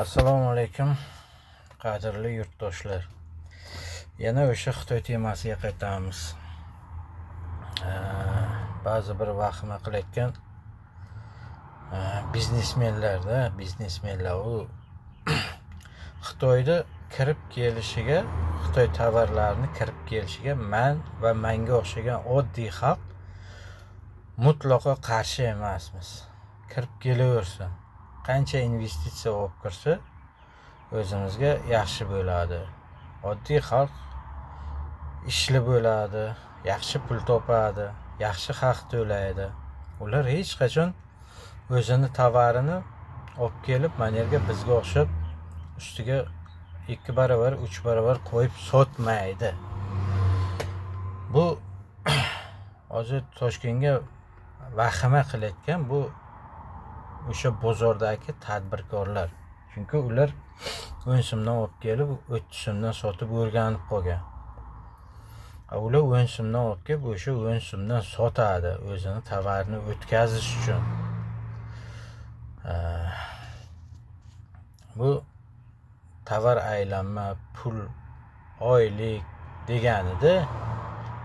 Assalomu alaykum, qadrli yurtdoshlar. Yana o'sha Xitoy temasiga qaytamiz. Ba'zi bir vahima qilayotgan biznesmenlar u Xitoyda kirib kelishiga, Xitoy tovarlarini kirib kelishiga men va menga o'xshagan oddiy xalq mutlaqo qarshi emasmiz. Kirib kelaversin. Qancha investitsiya olib kirsa o'zimizga yaxshi bo'ladi. Oddiy xalq ishli bo'ladi, yaxshi pul topadi, yaxshi haq to'laydi. Ular hech qachon o'zini tovarini olib kelib mana yerga bizga o'xshab ustiga 2 barobar, 3 barobar qo'yib sotmaydi. Bu hozir Toshkentga vahima qilayotgan bu o'sha bozordagi tadbirkorlar. Chunki ular 10 so'mdan olib kelib 30 so'mdan sotib o'rganib qolgan. Ular 10 so'mdan olib kelib o'sha 10 so'mdan sotadi o'zini tovarini o'tkazish uchun. Bu tovar aylanma, pul, oylik deganida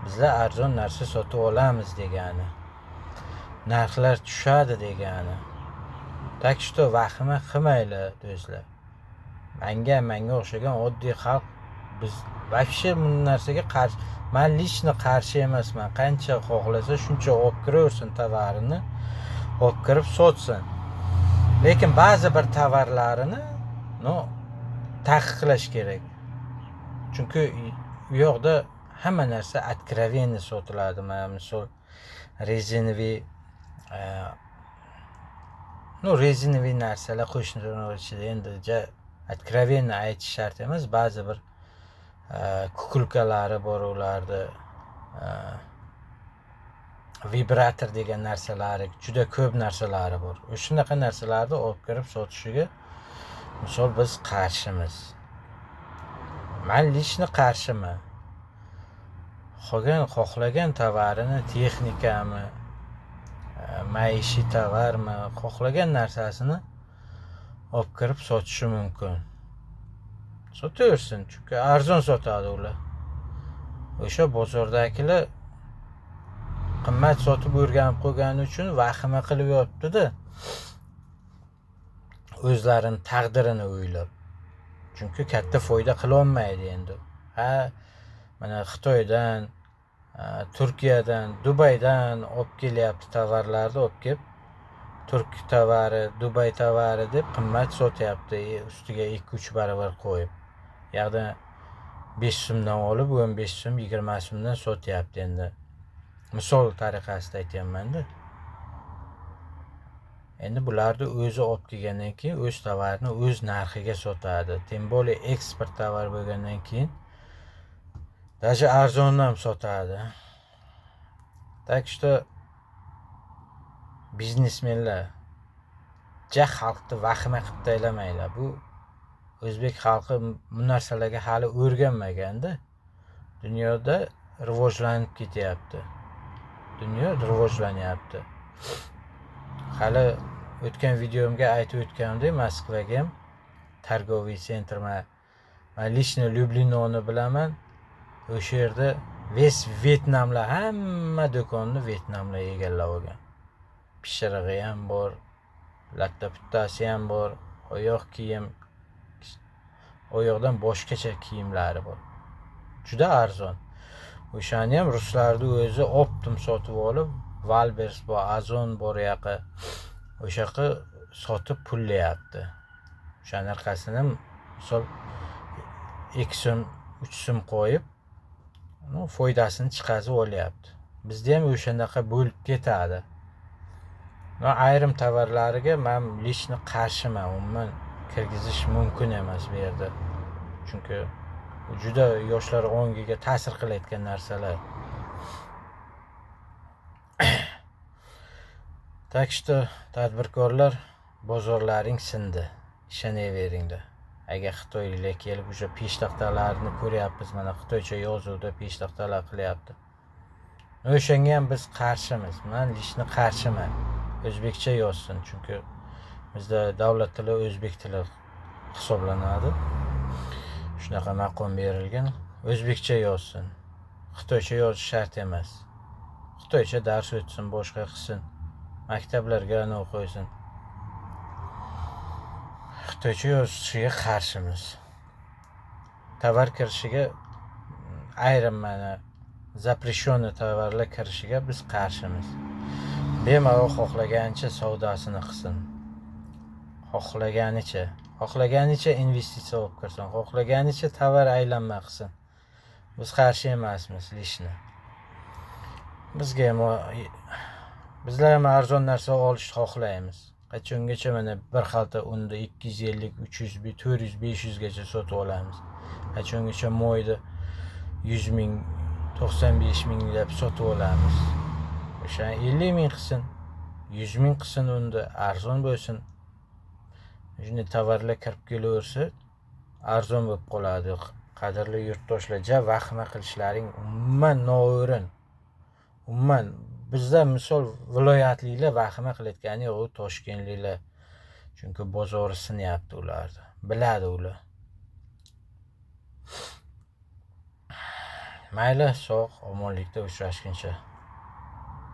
bizlar arzon narsa sotib olamiz degani. Narxlar tushadi degani. Tak что vahima qilmaylar do'stlar. Menga o'xshagan oddiy xalq biz вообще bu narsaga qarshi, men lично qarshi emasman. Qancha xohlasa shuncha olib kiraversin tovarini, olib kirib sotsin. Lekin ba'zi bir tovarlarini taqiqlash kerak. Chunki u yoqda hamma narsa откровенно sotiladi. Misol rezinoviy narsalar qo'shnilar ichida endi откровенно aytish shart emas. Ba'zi bir kukulkalari bor ularda, vibrator degan narsalari, juda ko'p narsalari bor. O'shunaqa narsalarni olib kirib sotishiga misol biz qarshimiz. Men lично qarshiman. Xohlagan tovarini, texnikami, maishiy tovarmi, xohlagan narsasini olib kirib sotishi mumkin. Sotaversin, chunki arzon sotadi ular. O'sha bozordagilar qimmat sotib o'rganib qo'ygani uchun vahima qilib yotibdi-da. O'zlarining taqdirini o'ylab. Chunki katta foyda qila olmaydi endi. Mana Xitoydan, Turkiyadan, Dubaydan olib kelyapti tovarlarni olib kelib, Turk tovari, Dubay tovari deb qimmat sotyapti, ustiga 2-3 barobar qo'yib. Yo'qda 5 so'mdan olib 15 so'm, 20 so'mdan sotyapti endi. Misol tariqasida aytyapman-da. Endi bularni o'zi olib kelgandan keyin o'z tovarini o'z narxiga sotadi. Tem более eksport tovar bo'lgandan keyin даже arzondan sotadi. Так что biznesmenlar xalqni vahima qilib taylamanglar. Bu o'zbek xalqi bu narsalarga hali o'rganmaganda. Dunyoda rivojlanib ketyapti. Dunyo rivojlanyapti. Hali o'tgan videomga aytib o'tganimdek, Moskvaga ham targoviy sentr men lично Lyublinoni bilaman. O'sha yerda Vyetnamlar hamma do'konni Vyetnamlar egallab olgan. Pishirig'i ham bor, latta-puttasi ham bor, oyoq kiyim, oyoqdan boshqacha kiyimlari bor. Juda arzon. O'shani ham ruslarning o'zi optim sotib olib, Valbers bor, Azon bor yoqqa. O'shaqa sotib pullayapti. O'shaning orqasini misol 2 so'm, 3 so'm qo'yib, foydasini chiqazib olyapti. Bizda ham o'shanaqa bo'lib ketadi. Ayrim tovarlariga men lично qarshiman. Umuman kirgizish mumkin emas bu yerda. Chunki juda yoshlar ongiga ta'sir qilayotgan narsalar. Так что tadbirkorlar, bozorlaring sindi. Ishonavering-da. Agar Xitoyliklar kelib o'sha peshtaxtalarni ko'ryapmiz, mana Xitoycha yozuvda peshtaxtalar qilyapti. O'shanga ham biz qarshimiz. Men lично qarshiman. O'zbekcha yozsin, chunki bizda davlat tili o'zbek tili hisoblanadi. Shunaqa maqom berilgan. O'zbekcha yozsin. Xitoycha yozish shart emas. Xitoycha dars o'tsin, boshqa qilsin. Maktablarga qo'ysin. Xitoycha yozishiga qarshimiz. Tovar kirishiga ayrim mana запрещенный tovarlar kirishiga biz qarshimiz. Bemalol xohlaganicha savdosini qilsin. Xohlaganicha investitsiya olib kirsin. Xohlaganicha tovar aylanma qilsin. Biz qarshi emasmiz lishni. Bizlar ham arzon narsa olishni xohlaymiz. Qachongacha mana bir xalta unda 250, 300, 400, 500 gacha sotib olamiz. Qachongacha moyda 100 ming, 95 ming deb sotib olamiz. O'sha 50 ming qilsin, 100 ming qilsin, unda arzon bo'lsin. Shunday tovarlar kirib kelaversa, arzon bo'lib qoladi. Qadrli yurtdoshlar, vahima qilishlaring umuman noo'rin. Umuman bizda misol viloyatliklar vahima qilayotgani yo'q, Toshkentliklar. Chunki bozori sinyapti ularni. Biladi ular. Mayli, sog', omonlikda uchrashguncha.